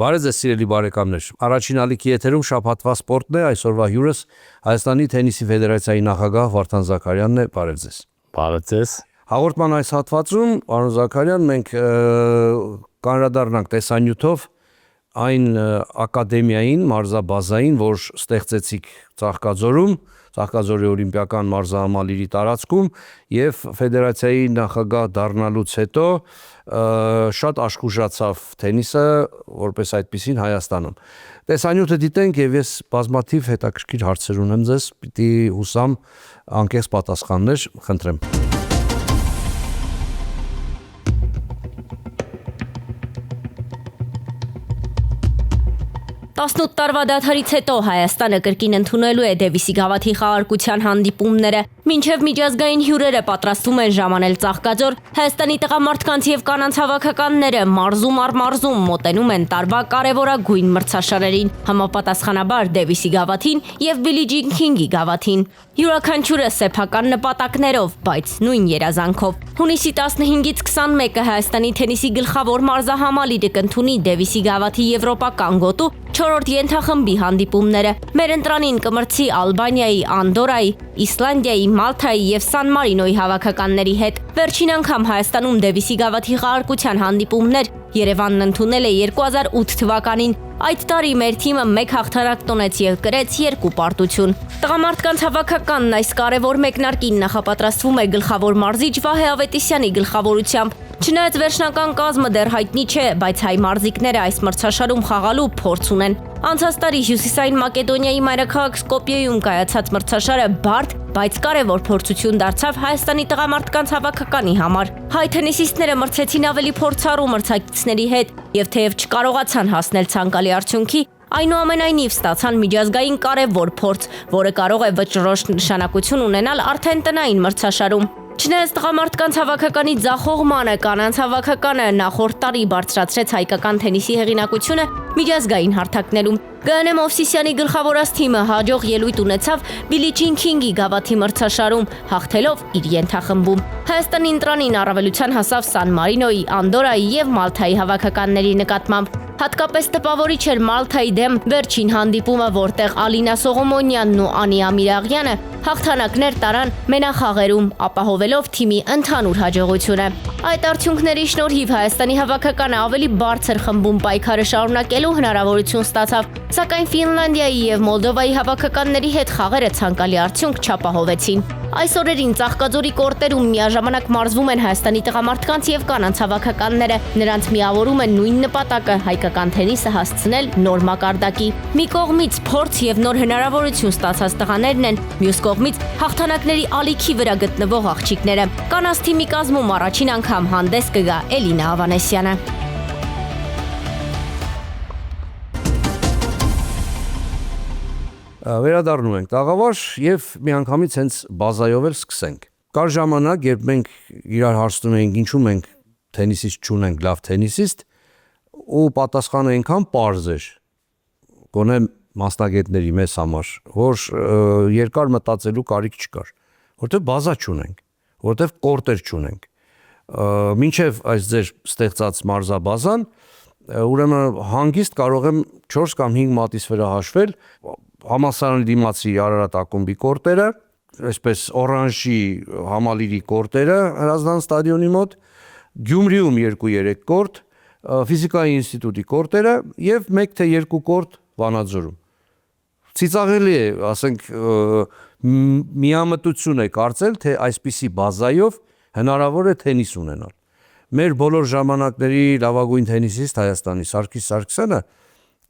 Բարև ձեզ սիրելի բարեկամներ։ Առաջին ալիքի եթերում շաբաթվա սպորտն է, այսօրվա հյուրս Հայաստանի թենիսի ֆեդերացիայի նախագահ Վարդան Զաքարյանն է։ Բարև ձեզ։ Բարև ձեզ։ Հաղորդման այս հատվածում, պարոն Զաքարյան, մենք կանդրադառնանք տեսանյութով այն ակադեմիային, մարզաբազային, որ ստեղծեցիք Ծաղկաձորի օլիմպիական մարզահամալիրի տարածքում եւ ֆեդերացիայի նախագահ դառնալուց հետո շատ աշխուժացավ թենիսը որպես այդպեսին Հայաստանում։ Տեսանյութը դիտենք եւ ես բազմաթիվ հետաքրքիր հարցեր ունեմ ձեզ, պիտի հուսամ անկեղծ պատասխաններ, խնդրեմ։ 18 տարվա դադարից հետո Հայաստանը կրկին ընդունելու է Դևիսի գավաթի խաղարկության հանդիպումները։ Մինչև միջազգային հյուրերը պատրաստվում են ժամանել Ծաղկաձոր, Հայաստանի տղամարդկանց եւ կանանց հավաքականները մարզում առ մարզում մոտենում են տարվա կարևորագույն մրցաշարերին, համապատասխանաբար Դևիսի գավաթին եւ Բիլի Ջին Քինգի գավաթին։ Յուրաքանչյուրը սեփական նպատակներով, բայց նույն երազանքով։ Հունիսի 15-ից 21-ը Հայաստանի թենիսի գլխավոր մարզահամալիրը կընդունի Դևիսի գավաթի եվրոպական գոտու 4-րդ ենթախմբի հանդիպումները։ Մեր ընտրանին կմրցի Ալբանիայի, Անդորայի, Իսլանդիայի, Մալթայի եւ Սան Մարինոյի հավաքականների հետ։ Վերջին անգամ Հայաստանում Դևիսի գավաթի խաղարկության հանդիպումներ Երևանն ընդունել է 2008 թվականին։ Այդ տարի մեր թիմը 1 հաղթանակ տոնեց եւ կրեց 2 պարտություն։ Տղամարդկանց հավաքականն այս կարևոր մեկնարկին նախապատրաստվում է գլխավոր մարզիչ Վահե Ավետիսյանի գլխավորությամբ։ Չնայած վերջնական կազմը դեռ հայտնի չէ, բայց հայ մարզիկները այս մրցաշարում խաղալու փորձ ունեն։ Անցած տարի Հյուսիսային Մակեդոնիայի մայրաքաղաք Սկոպիեում կայացած մրցաշարը բարդ, բայց կարևոր փորձություն դարձավ Հայաստանի տղամարդկանց հավաքականի համար։ Հայ թենիսիստները մրցեցին ավելի փորձառու մրցակիցների հետ եւ թեև չկարողացան հասնել ցանկալի արդյունքի, այնուամենայնիվ ստացան միջազգային կարևոր փորձ, որը կարող է վճռորոշ նշանակություն ունենալ արդեն տնային մրցաշարում։ Չնայած տղամարդկանց հավաքականի ձախողմանը կանանց հավաքականը նախորդ տարի բարձրացրեց հայկական թենիսի հեղինակությունը միջազգային հարթակներում։ ԳՆ Մովսիսյանի գլխավորած թիմը հաջող ելույթ ունեցավ Բիլի Ջին Քինգի գավաթի մրցաշարում, հաղթելով իր ենթախմբում։ Հայաստանի ընտրանին առավելության հասավ Սան Մարինոյի, Անդորայի եւ Մալթայի հավաքականների նկատմամբ։ Հատկապես տպավորիչ էր Մալթայի դեմ վերջին հանդիպումը, որտեղ Ալինա Սողոմոնյանն ու Անի Ամիրաղյանը հաղթանակներ տարան մենախաղերում, ապահովելով թիմի ընդհանուր հաջողությունը։ Այդ արդյունքների շնորհիվ Հայաստանի հավաքականը ավելի բարձր խմբում պայքարը շարունակելու հնարավորություն ստացավ, սակայն Ֆինլանդիայի եւ Մոլդովայի հավաքականների հետ խաղերը ցանկալի արդյունք չապահովեցին։ Այս օրերին Ծաղկաձորի կորտերում միաժամանակ մարզվում են Հայաստանի տղամարդկանց եւ կանանց հավաքականները։ Նրանց միավորում է նույն նպատակը՝ հայկական թենիսը հասցնել նոր մակարդակի։ Մի կողմից փորձ եւ նոր հնարավորություն ստացած տղաներն են, մյուս կողմից հաղթանակների ալիքի վրա գտնվող աղջիկները։ Կանանց թիմի կազմում առաջին անգամ հանդես կգա Էլինա Ավանեսյանը։ Վերադառնում ենք տաղավար եւ միանգամից հենց բազայով էլ սկսենք։ Կար ժամանակ, երբ մենք իրար հարցնում էինք, ինչու մենք թենիսիստ չունենք լավ թենիսիստ, ու պատասխանը այնքան պարզ էր, գոնե մասնագետների մեզ համար, որ երկար մտածելու կարիք չկար, որտեղ բազա չունենք, որտեղ կորտեր չունենք։ Մինչև այս ձեր ստեղծած մարզաբազան, ուրեմն հանգիստ կարող եմ 4 կամ 5 մատից վրա հաշվել համալսարանի դիմացի Արարատ ակումբի կորտերը, այսպես Օրանժի համալիրի կորտերը Հրազդան ստադիոնի մոտ, Գյումրիում 2-3 կորտ, ֆիզիկայի ինստիտուտի կորտերը եւ 1 թե 2 կորտ Վանաձորում։ Ծիծաղելի է, ասենք, միամտություն է կարծել, թե այսպիսի բազայով հնարավոր է թենիս ունենալ։ Մեր բոլոր ժամանակների լավագույն թենիսիստ Հայաստանի Սարգիս Սարգսյանը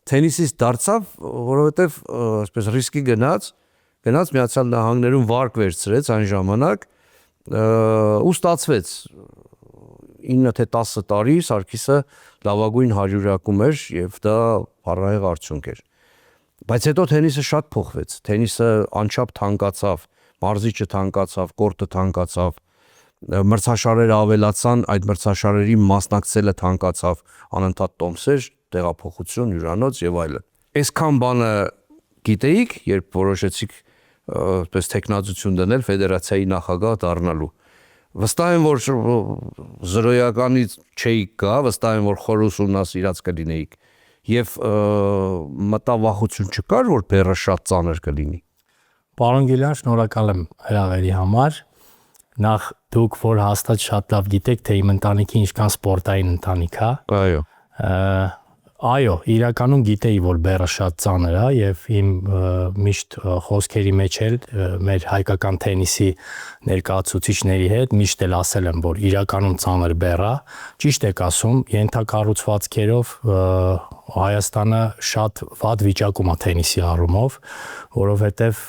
թենիսիստ դարձավ, որովհետև այսպես ռիսկի գնաց Միացյալ Նահանգներում վարկ վերցրեց այն ժամանակ ու ստացվեց 9 թե 10 տարի Սարգիսը լավագույն 100-ակում էր եւ դա փառահեղ արդյունք էր։ Բայց հետո թենիսը շատ փոխվեց, թենիսը անչափ թանկացավ, մարզիչը թանկացավ, կորտը թանկացավ, մրցաշարերը ավելացան, այդ մրցաշարերի մասնակցելը թանկացավ, անընդհատ տոմսեր, տեղափոխություն, հյուրանոց եւ այլն։ Այսքան բանը գիտեիք, երբ որոշեցիք այսպես տեխնազություն դնել ֆեդերացիայի նախագահ դառնալու։ Վստահ եմ, որ զրոյականից չէիք գա, վստահ եմ, որ խոր ուսումնասիրած կլինեիք եւ մտավախություն չկար, որ բեռը շատ ծանր կլինի։ Պարոն Գիլյան, շնորհակալ եմ հրավերի համար։ Նախ դուք որ հաստատ շատ լավ գիտեք, թե իմ ընտանիքի ինչքան սպորտային ընտանիք է։ Այո։ Այո, իրականում գիտեի, որ բեռը շատ ծանր է եւ իմ միշտ խոսքերի մեջ էլ մեր հայկական թենիսի ներկայացուցիչների հետ միշտ էլ ասել եմ, որ իրականում ծանր բեռ է։ Ճիշտ եք ասում, ենթակառուցվածքերով Հայաստանը շատ վատ վիճակում է թենիսի առումով, որովհետեւ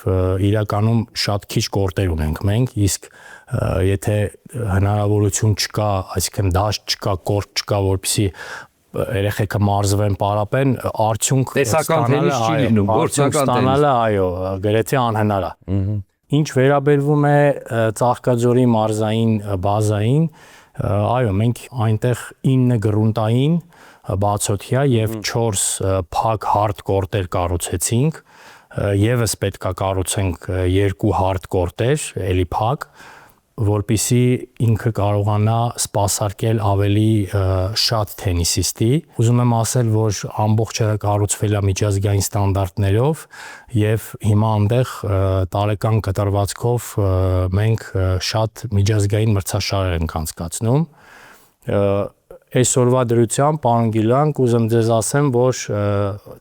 իրականում շատ քիչ կորտեր ունենք մենք, իսկ եթե հնարավորություն չկա, այսինքն դաշտ չկա, կորտ չկա, որպեսզի երեխեքը մարզվեն, պարապեն, արդյունք ստանալը, այո, գրեթե անհնար է։ Ինչ վերաբերվում է Ծաղկաձորի մարզային բազային, այո, մենք այնտեղ 9 գրունտային բացօթյա եւ 4 փակ հարթ կորտեր կառուցեցինք, եւս պետքա կառուցենք 2 հարթ կորտեր, էլի փակ, որպեսզի ինքը կարողանա սպասարկել ավելի շատ թենիսիստի։ Ուզում եմ ասել, որ ամբողջը կառուցվել է միջազգային ստանդարտներով եւ հիմա այնտեղ տարեկան կտրվածքով մենք շատ միջազգային մրցաշարեր ենք անցկացնում։ Այսօրվա դրությամբ, պարոն Գիլյան, կուզեմ ձեզ ասեմ, որ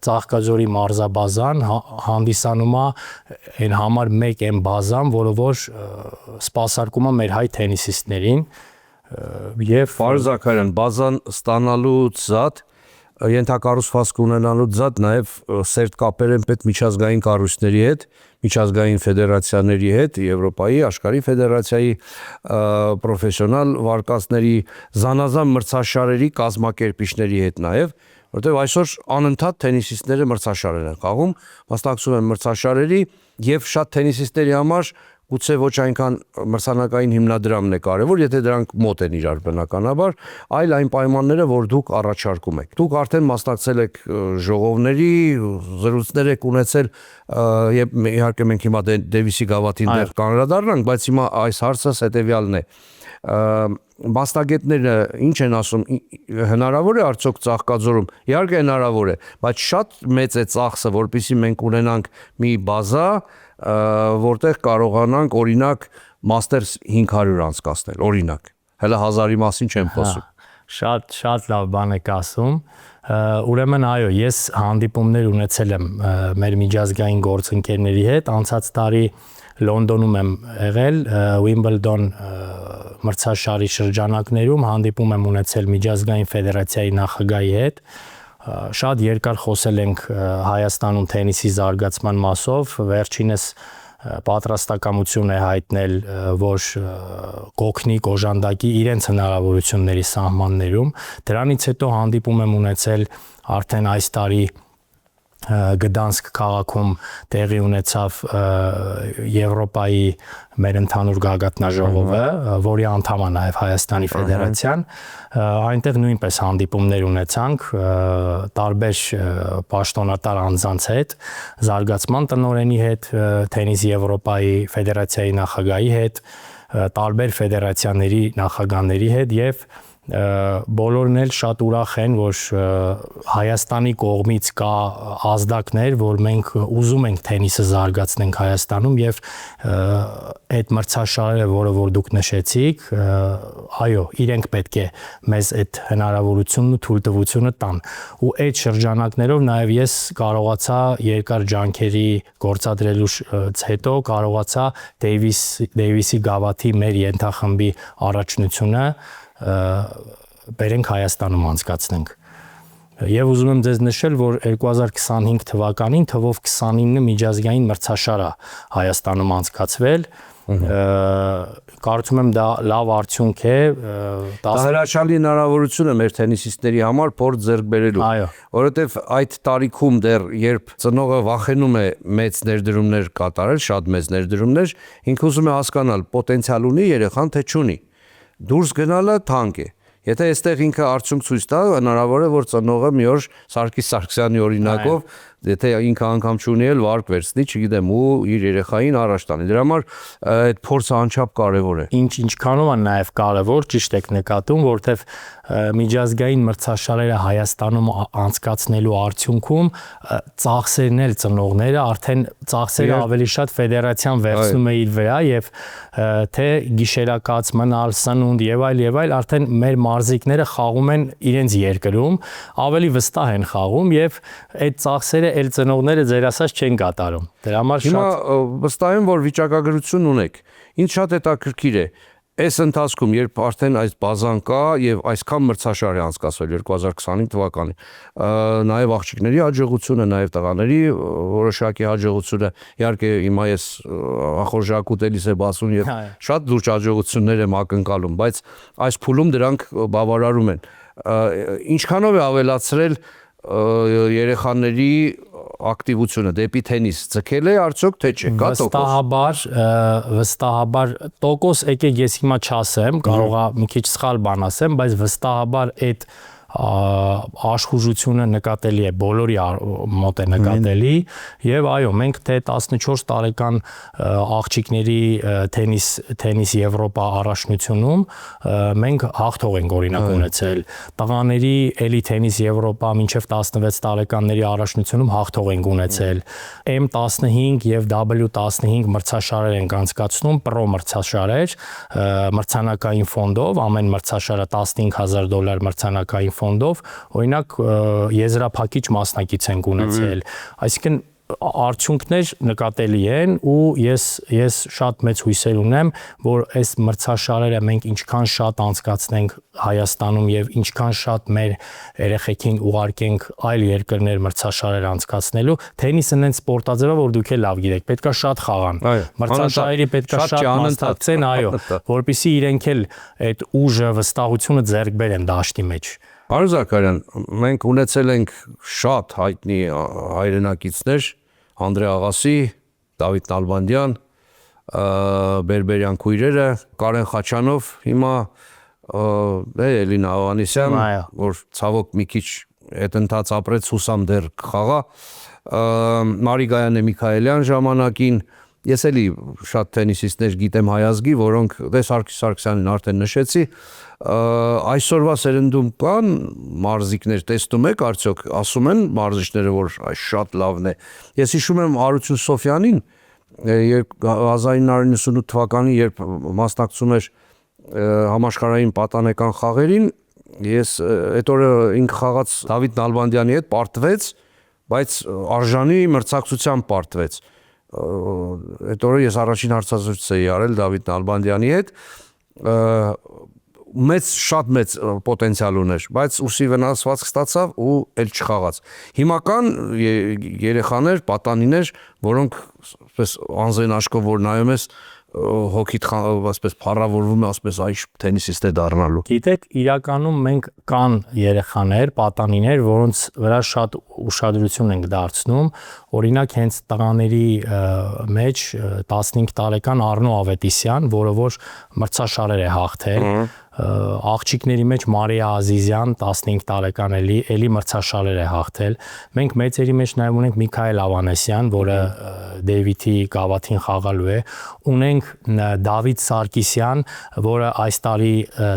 Ծաղկաձորի մարզաբազան հանդիսանում է այն համար մեկ այն բազան, որը որ սպասարկում է մեր հայ թենիսիստներին եւ Պարոն Զաքարյան, բազան ստանալուց զատ ենթակառուցվածք ունենալուց զատ նաև սերտ կապեր են պետք միջազգային կառույցների հետ, միջազգային ֆեդերացիաների հետ, Եվրոպայի, աշխարհի ֆեդերացիայի պրոֆեսիոնալ վարկածների, զանազան մրցաշարերի կազմակերպիչների հետ նաև, որտեղ այսօր անընդհատ թենիսիստները մրցաշարեր են խաղում, մասնակցում են մրցաշարերի եւ շատ թենիսիստերի համար գուցե ոչ այնքան մրցանակային հիմնադրամն է կարևոր, եթե դրանք մոտ են իրար բնականաբար, այլ այն պայմանները, որ դուք առաջարկում եք։ Դուք արդեն մասնակցել եք ժողովների, զրույցներ եք ունեցել, եւ իհարկե մենք հիմա Դեվիսի գավաթին դեռ կանդրադառնանք, բայց հիմա այս հարցս հետեւյալն է։ Մասնագետները ինչ են ասում, հնարավոր է արդյոք Ծաղկաձորում, իհարկե հնարավոր է, բայց շատ մեծ է ծախսը, որպեսզի մենք ունենանք մի բազա, որտեղ կարողանանք օրինակ Masters 500 անցկացնել, օրինակ, հələ 1000-ի մասին չեմ խոսում։ Շատ լավ բան եք ասում։ Ուրեմն այո, ես հանդիպումներ ունեցել եմ մեր միջազգային գործընկերների հետ, անցած տարի Լոնդոնում եմ եղել, Wimbledon մրցաշարի շրջանակներում հանդիպում եմ ունեցել միջազգային ֆեդերացիայի նախագահի հետ։ Շատ երկար խոսել ենք Հայաստանում թենիսի զարգացման մասով, վերջինս պատրաստակամություն է հայտնել, որ կօգնի կոժանդակի իրենց հնարավորությունների սահմաններում։ Դրանից հետո հանդիպում եմ ունեցել արդեն այս տարի Գդանսկ քաղաքում տեղի ունեցավ Եվրոպայի մեր ընդհանուր գագաթնաժողովը, որի անդամ է նաև Հայաստանի Ֆեդերացիան, այնտեղ նույնպես հանդիպումներ ունեցանք տարբեր պաշտոնատար անձանց հետ, զարգացման տնօրենի հետ, Թենիս Եվրոպայի Ֆեդերացիայի նախագահի հետ, տարբեր ֆեդերացիաների նախագահների հետ եւ բոլորն էլ շատ ուրախ են, որ Հայաստանի կողմից կա ազդակներ, որ մենք ուզում ենք թենիսը զարգացնենք Հայաստանում եւ այդ մրցաշարերը, որը որ դուք նշեցիք, այո, իրենք պետք է մեզ այդ հնարավորությունն ու թույլտվությունը տան։ Ու այդ շրջանակներով նաեւ ես կարողացա երկար ջանքերի գործադրելուց հետո կարողացա Դեյվիսի գավաթի մեր ենթախմբի առաջնությունը բերենք Հայաստանում անցկացնենք։ Եվ ուզում եմ ձեզ նշել, որ 2025 թվականին թվով 29 միջազգային մրցաշար է Հայաստանում անցկացվել։ Կարծում եմ դա լավ արդյունք է։ Դա հրաշալի հնարավորություն է մեր թենիսիստների համար փորձ ձեռք բերելու։ Որովհետև այդ տարիքում դեռ երբ ծնողը վախենում է մեծ ներդրումներ կատարել, շատ մեծ ներդրումներ, ինքը ուզում է հասկանալ պոտենցիալ ունի երեխան թե չունի։ Դուրս գնալը թանկ է։ Եթե այստեղ ինքը արդյունք ցույց տա, հնարավոր է որ ծնողը մի օր Սարգիս Սարգսյանի օրինակով եթե ինքը անգամ չունի էլ վարկ վերցնի, չգիտեմ, ու իր երեխային առաջ տանի։ Դրա համար այդ փորձը անչափ կարևոր է։ Ինչքանով է նաև կարևոր, ճիշտ եք նկատում, որովհետև միջազգային մրցաշարերը Հայաստանում անցկացնելու արդյունքում ծախսերն էլ ծնողները արդեն ծախսերը ավելի շատ ֆեդերացիան վերցնում է իր վրա եւ թե գիշերակաց մնալ, սնունդ եւ այլ արդեն մեր մարզիկները խաղում են իրենց երկրում, ավելի վստահ են խաղում եւ այդ ծախսերը էլ ծնողները ձեր ասած չեն կատարում։ Դրա համար հիմա վստահ եմ, որ վիճակագրություն ունեք։ Ինչ շատ հետաքրքիր է։ Այս ընթացքում, երբ արդեն այս բազան կա եւ այսքան մրցաշար է անցկացվել 2025 թվականին, նաեւ աղջիկների հաջողությունը, նաեւ տղաների որոշակի հաջողությունը, իհարկե հիմա ես ախորժակ ուտելիս է բացում եւ շատ լուրջ հաջողություններ եմ ակնկալում, բայց այս փուլում դրանք բավարարում են։ Ինչքանով է ավելացրել երեխաների ակտիվությունը դեպի թենիս ձգել է արդյոք թե չէ, կա տոկոս։ Վստահաբար տոկոս եկեք ես հիմա չասեմ, կարող է մի քիչ սխալ բան ասեմ, բայց վստահաբար այդ աշխուժությունը նկատելի է, բոլորի մոտ է նկատելի եւ այո, մենք թե 14 տարեկան աղջիկների թենիս Եվրոպա առաջնությունում մենք հաղթող ենք օրինակ ունեցել, տղաների էլի թենիս Եվրոպա մինչեւ 16 տարեկանների առաջնությունում հաղթող ենք ունեցել, M15 եւ W15 մրցաշարեր ենք անցկացնում, պրո մրցաշարեր, մրցանակային ֆոնդով, ամեն մրցաշարը $15000 մրցանակային ֆոնդով, օրինակ եզրափակիչ մասնակից ենք ունեցել, այսինքն արդյունքներ նկատելի են ու ես շատ մեծ հույսեր ունեմ, որ այս մրցաշարերը մենք ինչքան շատ անցկացնենք Հայաստանում եւ ինչքան շատ մեր երեխեքին ուղարկենք այլ երկրներ մրցաշարեր անցկացնելու, թենիսը նենց սպորտաձև է, որ դուք էլ լավ գիտեք, պետքա շատ խաղան, մրցաշարերի պետքա շատ մասնակցեն, այո, որպեսզի իրենք էլ այդ ուժը, վստահությունը ձեռք բերեն դաշտի մեջ։ Պարոն Զաքարյան, մենք ունեցել ենք շատ հայտնի հայրենակիցներ, Անդրեյ Աղասի, Դավիթ Նալբանդյան, Բերբերյան քույրերը, Կարեն Խաչանով, հիմա Էլինա Ավանեսյան, որ ցավոք մի քիչ այդ ընթաց ապրեց, հուսամ դեռ կխաղա, Մարի Գայանե Միքայելյան ժամանակին, ես էլի շատ թենիսիստներ գիտեմ հայազգի, որոնք Սարգիս Սարգսյանին արդեն նշեցի, այսօրվա սերնդում կան մարզիկներ, տեսնում եք արդյոք, ասում են մարզիչները, որ այս շատ լավն է։ Ես հիշում եմ Արություն Սոֆյանին, 1998 թվականին, երբ մասնակցում էր համաշխարհային պատանեկան խաղերին, ես այդ օրը ինքը խաղաց Դավիթ Նալբանդյանի հետ, պարտվեց, բայց արժանի մրցակցությամբ պարտվեց։ Այդ օրը ես առաջին հարցազրույց էի արել Դավիթ Նալբանդյանի հետ, շատ մեծ պոտենցիալ ուներ, բայց ուսի վնասվածք ստացավ ու էլ չխաղաց։ Հիմա կան երեխաներ, պատանիներ, որոնք այսպես անզեն աշկով որ նայում ես հոգիդ այսպես փառավորվում է, ասես այ թենիսիստ է դառնալու։ Գիտեք, իրականում մենք կան երեխաներ, պատանիներ, որոնց վրա շատ ուշադրություն ենք դարձնում, օրինակ հենց տղաների մեջ 15 տարեկան Արնո Ավետիսյան, որը որ մրցաշարեր է հաղթել, աղջիկների մեջ Մարիա Ազիզյան 15 տարեկան էլի մրցաշարեր է հաղթել։ Մենք մեծերի մեջ նաև ունենք Միքայել Ավանեսյան, որը Դեյվիթի գավաթին խաղալու է։ Ունենք Դավիթ Սարգսյան, որը այս տարի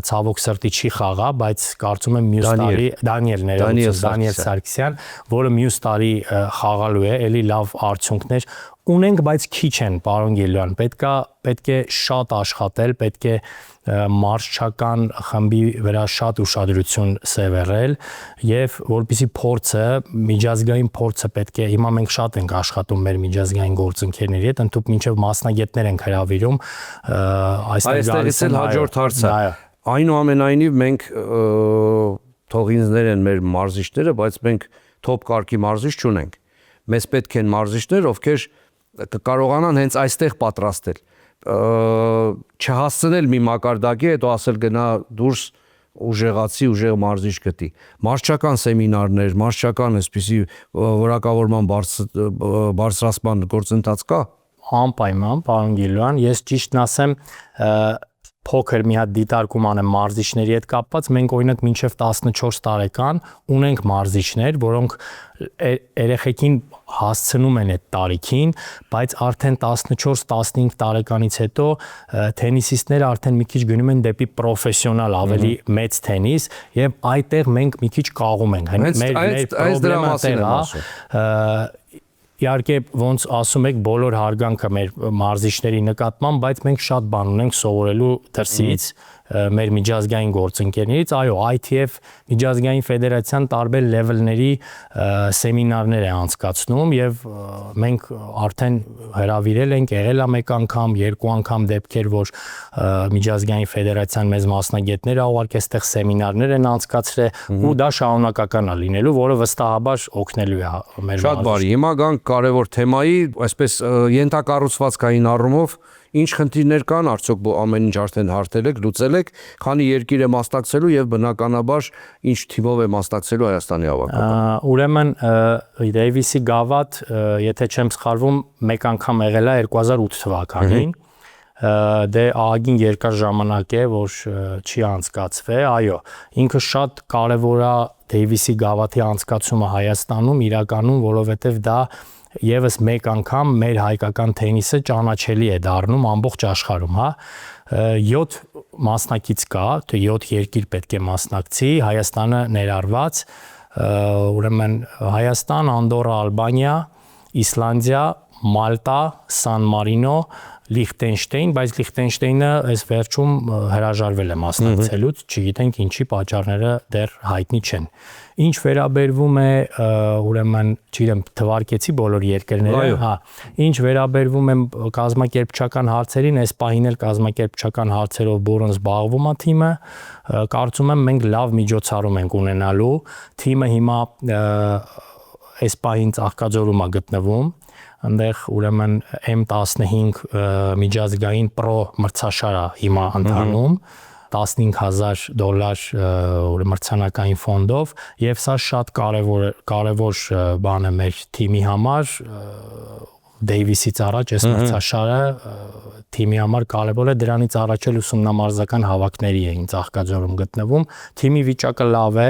ցավոք սրտի չի խաղա, բայց կարծում եմ մյուս տարի Դանիել Սարգսյան, որը մյուս տարի խաղալու է, էլի լավ արդյունքներ ունենք, բայց քիչ են, պարոն Գիլյան, պետք է շատ աշխատել, պետք է մարզչական խմբի վրա շատ ուշադրություն սևեռել եւ որպեսզի փորձը, միջազգային փորձը պետք է, հիմա մենք շատ ենք աշխատում մեր միջազգային գործընկերների հետ, ընդհանուր մինչեւ մասնագետներ ենք հրավիրում, այստեղից էլ հաջորդ հարցը։ Այնուամենայնիվ մենք թողինձներ են մեր մարզիչները, բայց մենք թոփ կարգի մարզիչ չունենք։ Մեզ պետք են մարզիչներ, ովքեր կկարողանան հենց այստեղ պատրաստել, չհասցնել մի մակարդակի, հետո ասել գնա դուրս ուժեղացի, ուժեղ մարզիչ գտի։ Մարզչական սեմինարներ, մարզչական այսպիսի որակավորման բարձրացման գործընթաց կա։ Անպայման, պարոն Գիլյան, ես ճիշտն ասեմ, փոքր մի հատ դիտարկում անեմ մարզիչների հետ կապված, մենք օրինակ մինչև 14 տարեկան ունենք մարզիչներ, որոնք երեխեքին հասցնում են այդ տարիքին, բայց արդեն 14-15 տարեկանից հետո թենիսիստները արդեն մի քիչ գնում են դեպի պրոֆեսիոնալ ավելի մեծ թենիս եւ այդտեղ մենք մի քիչ կաղում ենք։ Մեր պրոբլեմը դեռ է։ Իհարկե ոնց ասում եք բոլոր հարգանքը մեր մարզիչների նկատմամբ, բայց մենք շատ բան ունենք սովորելու դրսից մեր միջազգային գործընկերներից, այո, ITF միջազգային ֆեդերացիան տարբեր լեվելների սեմինարներ է անցկացնում եւ մենք արդեն հրավիրել ենք, եղել է մեկ անգամ, երկու անգամ դեպքեր, որ միջազգային ֆեդերացիան մեզ մասնագետներ ուղարկել այստեղ սեմինարներ են անցկացրել ու դա շարունակական է լինելու, որը վստահաբար օգնելու է մեր Շատ բարի, հիմա գանք կարևոր թեմայի, այսպես ենթակառուցվածքային առումով ինչ խնդիրներ կան, արդյոք ամեն ինչ արդեն հարթել եք, լուծել եք, քանի երկիր է մասնակցելու եւ բնականաբար ինչ թիմով է մասնակցելու Հայաստանի հավաքականը։ Ուրեմն Դեյվիսի գավաթ, եթե չեմ սխալվում, մեկ անգամ եղել է 2008 թվականին։ Դե ահագին երկար ժամանակ է, որ չի անցկացվել, այո, ինքը շատ կարևոր է Դեյվիսի գավաթի անցկացումը Հայաստանում իրականում, որովհետև դա եւս մեկ անգամ մեր հայկական թենիսը ճանաչելի է դառնում ամբողջ աշխարհում, հա 7 մասնակից կա, թե 7 երկիր պետք է մասնակցի, Հայաստանը ներառված, ուրեմն Հայաստան, Անդորրա, Ալբանիա, Իսլանդիա, Մալտա, Սան Մարինո, Լիխտենշտեյն, բայց Լիխտենշտեյնը այս վերջում հրաժարվել է մասնակցելուց, չգիտենք ինչի պատճառները դեռ հայտնի չեն։ Ինչ վերաբերվում է, ուրեմն, չգիտեմ, թվարկեցի բոլոր երկրները, հա, ինչ վերաբերվում է կազմակերպչական հարցերին, այս պահին էլ կազմակերպչական հարցերով բուրըն զբաղվում է թիմը, կարծում եմ մենք լավ միջոցառում ենք ունենալու, թիմը հիմա այս պահին Ծաղկաձորում է գտնվում, այնտեղ ուրեմն M15 միջազգային պրո մրցաշար է հիմա ընթանում $15,000 մրցանակային ֆոնդով եւ սա շատ կարևոր բան է մեր թիմի համար Դեյվիսից առաջ այս մրցաշարը թիմի համար կարևոր է դրանից առաջ էլ ուսումնամարզական հավաքների էին Ծաղկաձորում գտնվում թիմի վիճակը լավ է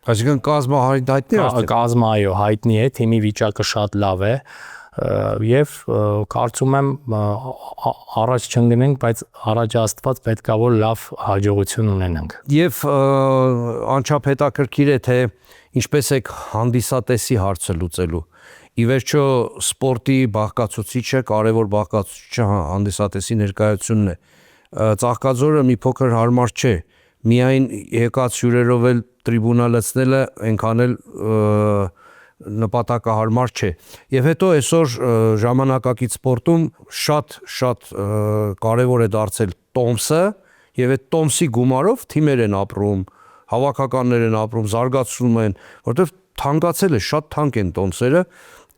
այսինքն կազմը հայտնի է կազմը այո հայտնի է թիմի վիճակը շատ լավ է եւ կարծում եմ առաջ չընկնենք, բայց առաջ Աստված պետքա որ լավ հաջողություն ունենանք։ Եվ անչափ հետաքրքիր է թե ինչպես եք հանդիսատեսի հարցը լուծելու։ Ի վերջո սպորտի բաղկացուցիչը, կարևոր բաղկացուցիչը հանդիսատեսի ներկայությունն է։ Ծաղկաձորը մի փոքր հարմար չէ։ Միայն եկած հյուրերով էլ տրիբունա լցնելը այնքան էլ նպատակահարմար չէ։ Եվ հետո այսօր ժամանակակից սպորտում շատ կարևոր է դարձել տոմսը եւ այդ տոմսի գումարով թիմեր են ապրում, հավաքականներ են ապրում, զարգացում են, որովհետեւ թանկացել է, շատ թանկ են տոմսերը,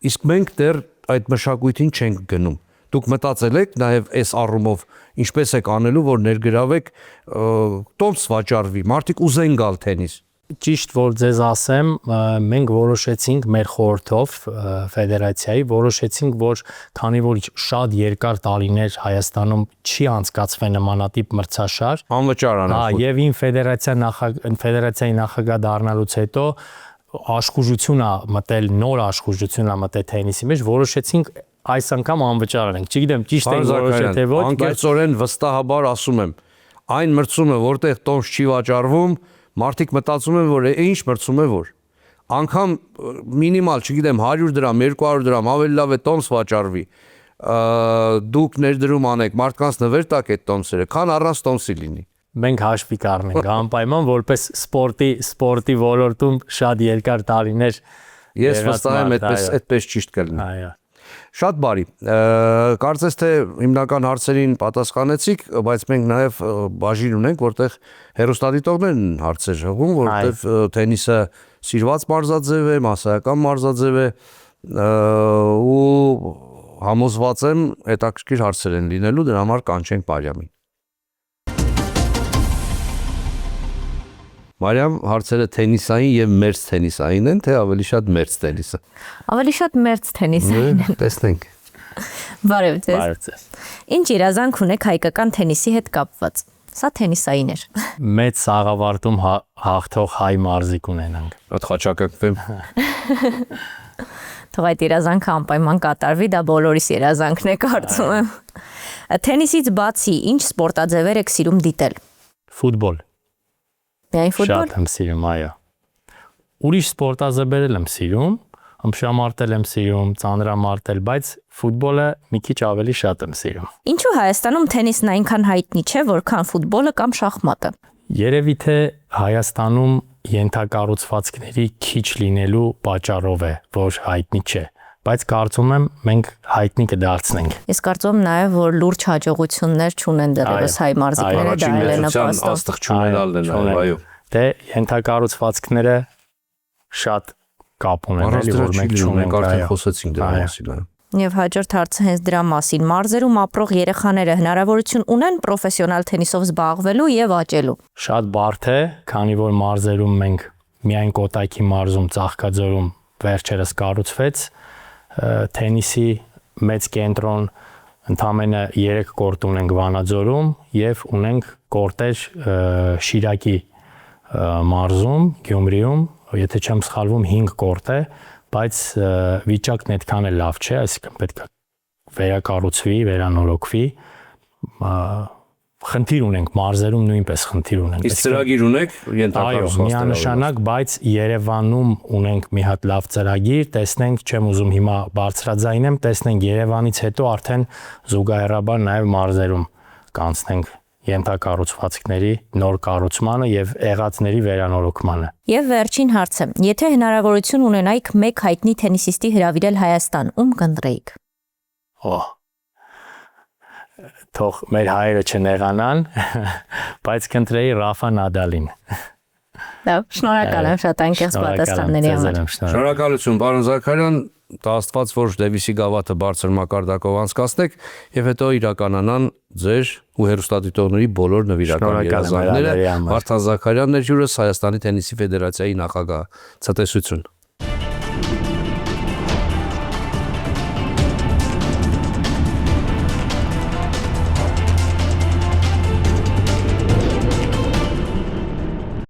իսկ մենք դեռ այդ մշակույթին չենք գնում։ Դուք մտածել եք նաեւ այս առումով ինչպես եք անելու, որ ներգրավեք տոմս վաճառվի, մարդիկ ուզեն գալ թենիս։ Ճիշտ որ ձեզ ասեմ, մենք որոշեցինք մեր խորհրդով ֆեդերացիայի որոշեցինք, որ քանի որ շատ երկար տարիներ Հայաստանում չի անցկացվել նմանատիպ մրցաշար, անվճար անախոտ։ Եվ ֆեդերացիայի նախագահ դառնալուց հետո աշխուժություն է մտել, նոր աշխուժություն է մտել թենիսի մեջ, որոշեցինք այս անգամ անվճար անենք։ Չգիտեմ ճիշտ է որոշել թե ոչ, անկեղծորեն վստահաբար ասում եմ, այն մրցումը, որտեղ տոմս չի վաճառվում, մարդիկ մտածում են, որ ինչ մրցում է որ։ Անկամ մինիմալ, չգիտեմ, 100 դրամ, 200 դրամ, ավելի լավ է տոմս վաճառվի։ Դուք ներդրում անեք, մարդկանց նվեր տակ այդ տոմսերը, քան առանց տոմսի լինի։ Մենք հաշվի կառնենք անպայման, որպես սպորտի ոլորտում շատ երկար տարիներ։ Ես վստահ եմ, այդպես ճիշտ կլինի։ Այո։ Շատ բարի։ Կարծես թե հիմնական հարցերին պատասխանեցիք, բայց մենք նաև բաժին ունենք, որտեղ հեռուստադիտողներն հարցեր հղում, որտեղ թենիսը սիրված մարզաձև է, մասսայական մարզաձև է ու համոզված եմ հետաքրքիր հարցեր են լինելու, դրա համար կանչենք Մարիամին։ Մարիամ, հարցերը թենիսային եւ մերձ թենիսային են, թե ավելի շատ մերձ թենիսը։ Ավելի շատ մերձ թենիսային են։ Տեսնենք։ Բարև ձեզ։ Ինչ երազանք ունեք հայկական թենիսի հետ կապված։ Սա թենիսային էր։ Մեծ սաղավարտում հաղթող հայ մարզիկ ունենանք։ Այդ խաչակնքվեմ։ Թող այդ երազանքը անպայման կատարվի, դա բոլորիս երազանքն է, կարծում եմ։ Թենիսից բացի ինչ սպորտաձևեր եք սիրում դիտել։ Ֆուտբոլ։ Միայն ֆուտբոլ։ Շատ եմ սիրում, այո։ Ուրիշ սպորտաձևեր եմ սիրում, ըմբշամարտել եմ սիրում, ծանրամարտել, բայց ֆուտբոլը մի քիչ ավելի շատ եմ սիրում։ Ինչու Հայաստանում թենիսն այնքան հայտնի չէ, որքան ֆուտբոլը կամ շախմատը։ Երևի թե Հայաստանում ենթակառուցվածքների քիչ լինելու պատճառով է, որ հայտնի չէ, բայց կարծում եմ մենք հայտնի կդարձնենք։ Ես կարծում եմ նաև, որ լուրջ հաջողություններ չունեն դեռևս հայ մարզիկները, դա էլ է նպաստում։ Աստղ չունենալն է, այո։ Դե ենթակառուցվածքները շատ կապ ունեն, էլի, որ մենք չունենք, արդեն խոսեցինք դրա մասին։ Եվ հաջորդ հարցը հենց դրա մասին։ Մարզերում ապրող երեխաները հնարավորություն ունեն պրոֆեսիոնալ թենիսով զբաղվելու եւ աճելու։ Շատ բարդ է, քանի որ մարզերում մենք միայն Կոտայքի մարզում, Ծաղկաձորում վերջերս կառուցվեց թենիսի մեծ կենտրոն, ընդամենը 3 կորտ ունենք Վանաձորում եւ ունենք կորտեր Շիրակի մարզում, Գյումրիում, եթե չեմ սխալվում 5 կորտ է, բայց վիճակն այդքան էլ լավ չէ, այսինքն պետք է վերակառուցվի, վերանորոգվի։ Խնդիր ունենք մարզերում, նույնպես խնդիր ունենք։ Իսկ ծրագիր ունեք ենթակառուցվածքների։ Այո, միանշանակ, բայց Երևանում ունենք մի հատ լավ ծրագիր, տեսնենք, չեմ ուզում հիմա բարձրաձայնեմ, տեսնենք Երևանից հետո արդեն զուգահեռաբար նաև մարզերում կանցնենք ենթակառուցվածքների նոր կառուցմանը եւ եղածների վերանորոգմանը։ Եվ վերջին հարցը. Եթե հնարավորություն ունենայիք մեկ հայտնի թենիսիստի հրավիրել Հայաստան, ում կընտրեիք։ Թող մեր հայերը չնեղանան, բայց կընտրեի Ռաֆա Նադալին։ Լավ, շնորհակալ եմ շատ անկեղծ պատասխանների համար։ Շնորհակալություն, պարոն Զաքարյան, տա Աստված, որ Դևիսի գավաթը բարձր մակարդակով անցկացնեք եւ հետո իրականանան ձեր ու հեռուստադիտողների բոլոր նվիրական երազանքները։ Վարդան Զաքարյանն էր հյուրս, Հայաստանի Թենիսի Ֆեդերացիայի նախագահ։ Ցտեսություն։